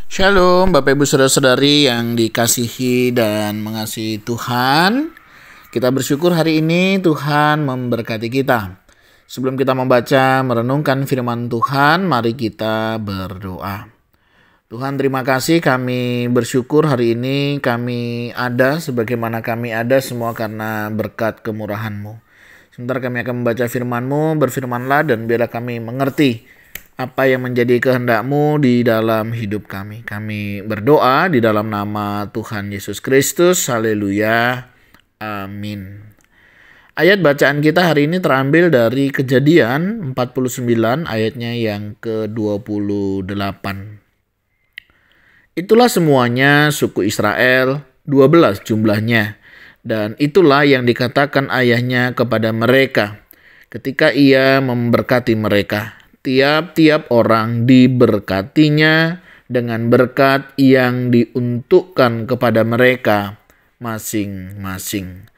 Shalom Bapak Ibu Saudara-saudari yang dikasihi dan mengasihi Tuhan. Kita bersyukur hari ini Tuhan memberkati kita. Sebelum kita membaca merenungkan firman Tuhan, mari kita berdoa. Tuhan, terima kasih, kami bersyukur hari ini kami ada sebagaimana kami ada semua karena berkat kemurahan-Mu. Sebentar kami akan membaca firman-Mu, berfirmanlah dan biarlah kami mengerti apa yang menjadi kehendak-Mu di dalam hidup kami. Kami berdoa di dalam nama Tuhan Yesus Kristus. Haleluya. Amin. Ayat bacaan kita hari ini terambil dari Kejadian 49 ayatnya yang ke-28. Itulah semuanya suku Israel, 12 jumlahnya. Dan itulah yang dikatakan ayahnya kepada mereka ketika ia memberkati mereka. Tiap-tiap orang diberkatinya dengan berkat yang diuntukkan kepada mereka masing-masing.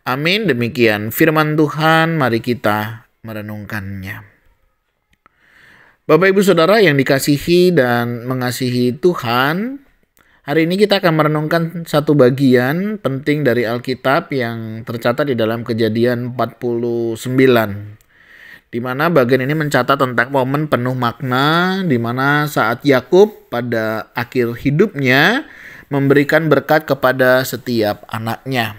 Amin. Demikian firman Tuhan, mari kita merenungkannya. Bapak Ibu Saudara yang dikasihi dan mengasihi Tuhan, hari ini kita akan merenungkan satu bagian penting dari Alkitab yang tercatat di dalam Kejadian 49. Di mana bagian ini mencatat tentang momen penuh makna di mana saat Yakub pada akhir hidupnya memberikan berkat kepada setiap anaknya.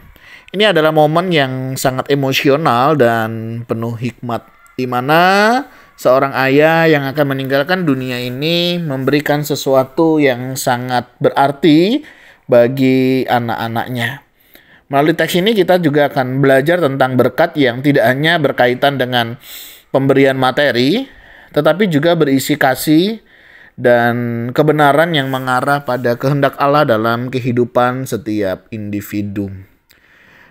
Ini adalah momen yang sangat emosional dan penuh hikmat, di mana seorang ayah yang akan meninggalkan dunia ini memberikan sesuatu yang sangat berarti bagi anak-anaknya. Melalui teks ini kita juga akan belajar tentang berkat yang tidak hanya berkaitan dengan pemberian materi, tetapi juga berisi kasih dan kebenaran yang mengarah pada kehendak Allah dalam kehidupan setiap individu.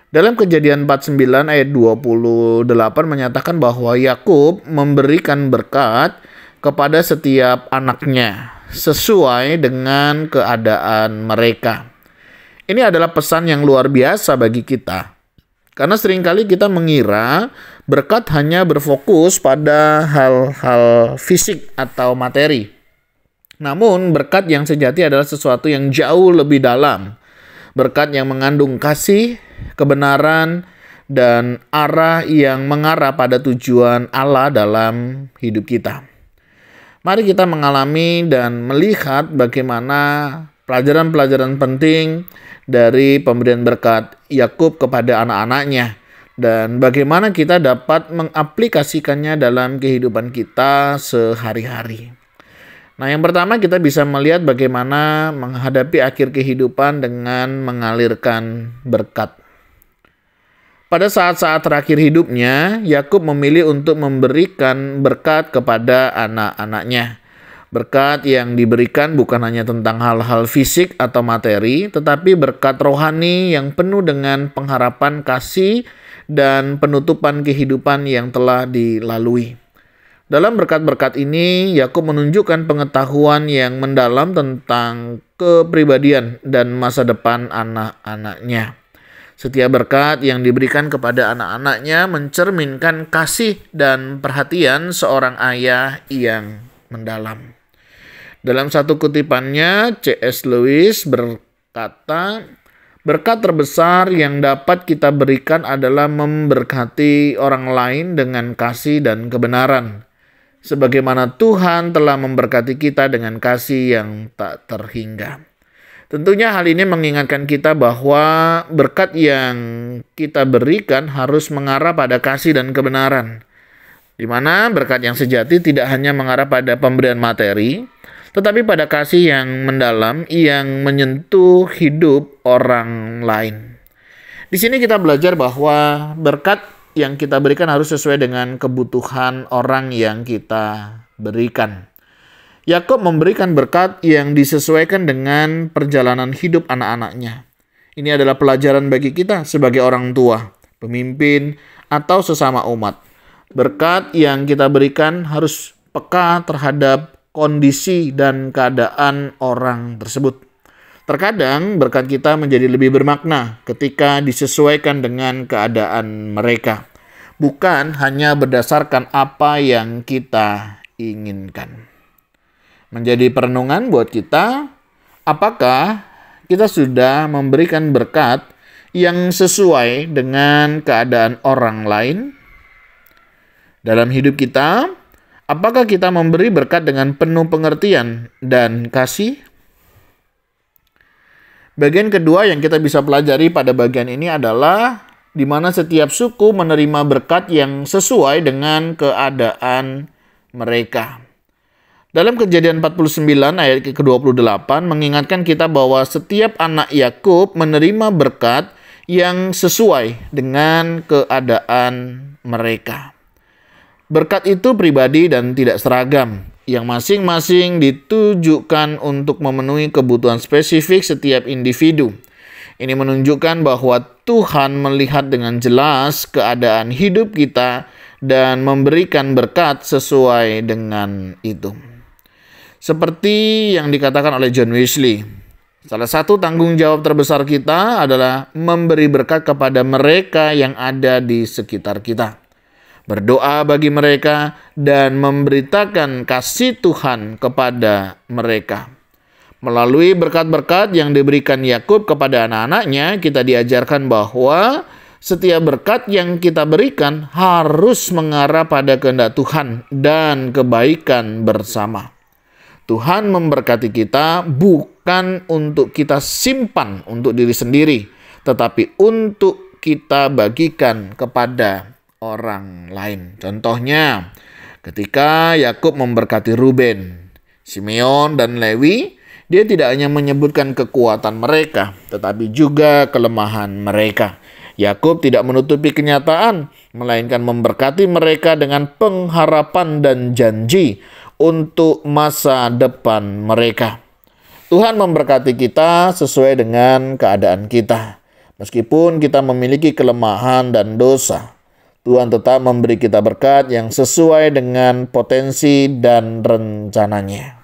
Dalam Kejadian 49 ayat 28 menyatakan bahwa Yakub memberikan berkat kepada setiap anaknya sesuai dengan keadaan mereka. Ini adalah pesan yang luar biasa bagi kita. Karena seringkali kita mengira berkat hanya berfokus pada hal-hal fisik atau materi. Namun berkat yang sejati adalah sesuatu yang jauh lebih dalam. Berkat yang mengandung kasih, kebenaran, dan arah yang mengarah pada tujuan Allah dalam hidup kita. Mari kita mengalami dan melihat bagaimana pelajaran-pelajaran penting dari pemberian berkat Yakub kepada anak-anaknya dan bagaimana kita dapat mengaplikasikannya dalam kehidupan kita sehari-hari. Nah, yang pertama kita bisa melihat bagaimana menghadapi akhir kehidupan dengan mengalirkan berkat. Pada saat-saat terakhir hidupnya, Yakub memilih untuk memberikan berkat kepada anak-anaknya. Berkat yang diberikan bukan hanya tentang hal-hal fisik atau materi, tetapi berkat rohani yang penuh dengan pengharapan kasih dan penutupan kehidupan yang telah dilalui. Dalam berkat-berkat ini, Yakub menunjukkan pengetahuan yang mendalam tentang kepribadian dan masa depan anak-anaknya. Setiap berkat yang diberikan kepada anak-anaknya mencerminkan kasih dan perhatian seorang ayah yang mendalam. Dalam satu kutipannya, C.S. Lewis berkata, berkat terbesar yang dapat kita berikan adalah memberkati orang lain dengan kasih dan kebenaran. Sebagaimana Tuhan telah memberkati kita dengan kasih yang tak terhingga. Tentunya hal ini mengingatkan kita bahwa berkat yang kita berikan harus mengarah pada kasih dan kebenaran. Di mana berkat yang sejati tidak hanya mengarah pada pemberian materi, tetapi pada kasih yang mendalam yang menyentuh hidup orang lain. Di sini kita belajar bahwa berkat yang kita berikan harus sesuai dengan kebutuhan orang yang kita berikan. Yakub memberikan berkat yang disesuaikan dengan perjalanan hidup anak-anaknya. Ini adalah pelajaran bagi kita sebagai orang tua, pemimpin, atau sesama umat. Berkat yang kita berikan harus peka terhadap kondisi dan keadaan orang tersebut. Terkadang berkat kita menjadi lebih bermakna ketika disesuaikan dengan keadaan mereka, bukan hanya berdasarkan apa yang kita inginkan. Menjadi perenungan buat kita, Apakah kita sudah memberikan berkat yang sesuai dengan keadaan orang lain dalam hidup kita? Apakah kita memberi berkat dengan penuh pengertian dan kasih? Bagian kedua yang kita bisa pelajari pada bagian ini adalah di mana setiap suku menerima berkat yang sesuai dengan keadaan mereka. Dalam Kejadian 49 ayat ke-28 mengingatkan kita bahwa setiap anak Yakub menerima berkat yang sesuai dengan keadaan mereka. Berkat itu pribadi dan tidak seragam, yang masing-masing ditujukan untuk memenuhi kebutuhan spesifik setiap individu. Ini menunjukkan bahwa Tuhan melihat dengan jelas keadaan hidup kita dan memberikan berkat sesuai dengan itu. Seperti yang dikatakan oleh John Wesley, salah satu tanggung jawab terbesar kita adalah memberi berkat kepada mereka yang ada di sekitar kita. Berdoa bagi mereka dan memberitakan kasih Tuhan kepada mereka. Melalui berkat-berkat yang diberikan Yakub kepada anak-anaknya, kita diajarkan bahwa setiap berkat yang kita berikan harus mengarah pada kehendak Tuhan dan kebaikan bersama. Tuhan memberkati kita bukan untuk kita simpan untuk diri sendiri, tetapi untuk kita bagikan kepada orang lain. Contohnya, ketika Yakub memberkati Ruben, Simeon, dan Lewi, dia tidak hanya menyebutkan kekuatan mereka, tetapi juga kelemahan mereka. Yakub tidak menutupi kenyataan, melainkan memberkati mereka dengan pengharapan dan janji untuk masa depan mereka. Tuhan memberkati kita sesuai dengan keadaan kita. Meskipun kita memiliki kelemahan dan dosa, Tuhan tetap memberi kita berkat yang sesuai dengan potensi dan rencananya.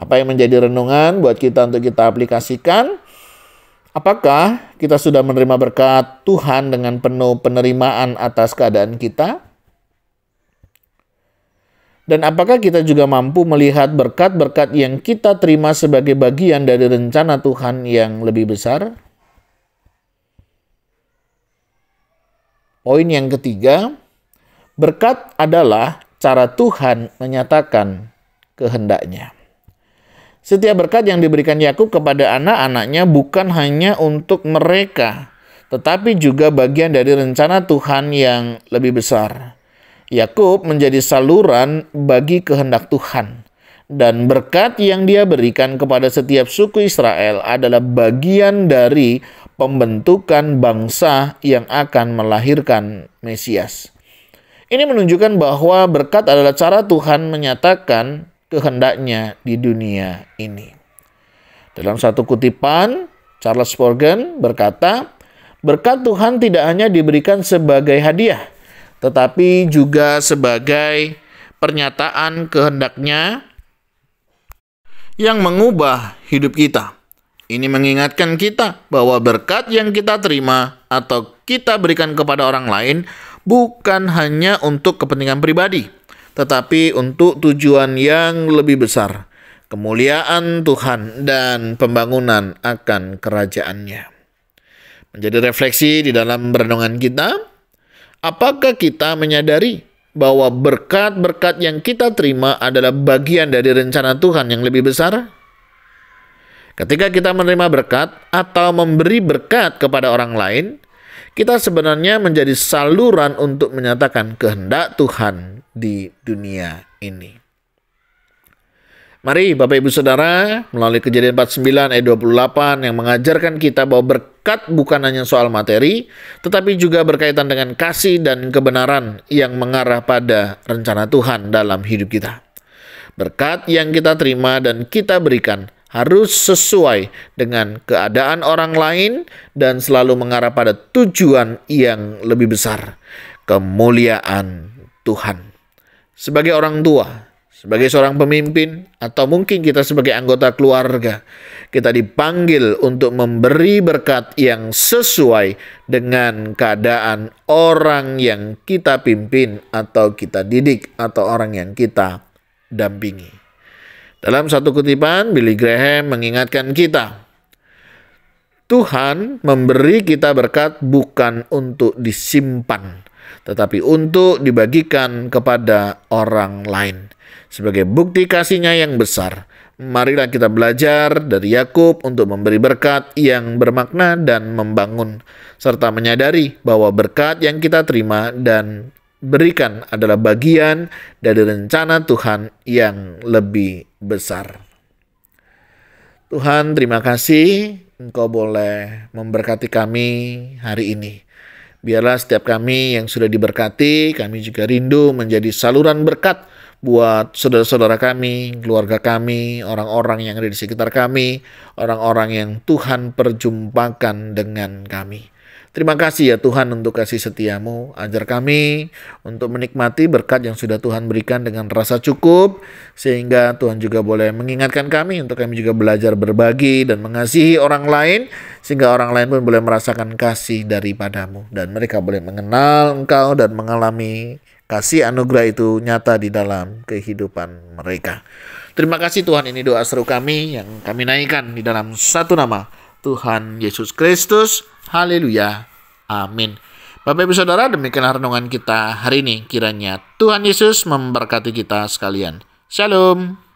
Apa yang menjadi renungan buat kita untuk kita aplikasikan? Apakah kita sudah menerima berkat Tuhan dengan penuh penerimaan atas keadaan kita? Dan apakah kita juga mampu melihat berkat-berkat yang kita terima sebagai bagian dari rencana Tuhan yang lebih besar? Poin yang ketiga, berkat adalah cara Tuhan menyatakan kehendaknya. Setiap berkat yang diberikan Yakub kepada anak-anaknya bukan hanya untuk mereka, tetapi juga bagian dari rencana Tuhan yang lebih besar. Yakub menjadi saluran bagi kehendak Tuhan, dan berkat yang dia berikan kepada setiap suku Israel adalah bagian dari pembentukan bangsa yang akan melahirkan Mesias. Ini menunjukkan bahwa berkat adalah cara Tuhan menyatakan kehendaknya di dunia ini. Dalam satu kutipan, Charles Spurgeon berkata, berkat Tuhan tidak hanya diberikan sebagai hadiah, tetapi juga sebagai pernyataan kehendaknya yang mengubah hidup kita. Ini mengingatkan kita bahwa berkat yang kita terima atau kita berikan kepada orang lain bukan hanya untuk kepentingan pribadi, tetapi untuk tujuan yang lebih besar, kemuliaan Tuhan dan pembangunan akan kerajaan-Nya. Menjadi refleksi di dalam renungan kita, apakah kita menyadari bahwa berkat-berkat yang kita terima adalah bagian dari rencana Tuhan yang lebih besar? Ketika kita menerima berkat atau memberi berkat kepada orang lain, kita sebenarnya menjadi saluran untuk menyatakan kehendak Tuhan di dunia ini. Mari Bapak Ibu Saudara, melalui Kejadian 49 ayat 28 yang mengajarkan kita bahwa berkat bukan hanya soal materi, tetapi juga berkaitan dengan kasih dan kebenaran yang mengarah pada rencana Tuhan dalam hidup kita. Berkat yang kita terima dan kita berikan harus sesuai dengan keadaan orang lain dan selalu mengarah pada tujuan yang lebih besar, kemuliaan Tuhan. Sebagai orang tua, sebagai seorang pemimpin, atau mungkin kita sebagai anggota keluarga, kita dipanggil untuk memberi berkat yang sesuai dengan keadaan orang yang kita pimpin, atau kita didik, atau orang yang kita dampingi. Dalam satu kutipan, Billy Graham mengingatkan kita, Tuhan memberi kita berkat bukan untuk disimpan, tetapi untuk dibagikan kepada orang lain. Sebagai bukti kasih-Nya yang besar, marilah kita belajar dari Yakub untuk memberi berkat yang bermakna dan membangun, serta menyadari bahwa berkat yang kita terima dan berikan adalah bagian dari rencana Tuhan yang lebih besar. Tuhan, terima kasih Engkau boleh memberkati kami hari ini. Biarlah setiap kami yang sudah diberkati, kami juga rindu menjadi saluran berkat buat saudara-saudara kami, keluarga kami, orang-orang yang ada di sekitar kami, orang-orang yang Tuhan perjumpakan dengan kami. Terima kasih ya Tuhan untuk kasih setia-Mu. Ajar kami untuk menikmati berkat yang sudah Tuhan berikan dengan rasa cukup, sehingga Tuhan juga boleh mengingatkan kami untuk kami juga belajar berbagi dan mengasihi orang lain, sehingga orang lain pun boleh merasakan kasih daripada-Mu, dan mereka boleh mengenal Engkau dan mengalami kasih anugerah itu nyata di dalam kehidupan mereka. Terima kasih Tuhan, ini doa seru kami yang kami naikkan di dalam satu nama, Tuhan Yesus Kristus. Haleluya. Amin. Bapak Ibu Saudara, demikianlah renungan kita hari ini. Kiranya Tuhan Yesus memberkati kita sekalian. Shalom.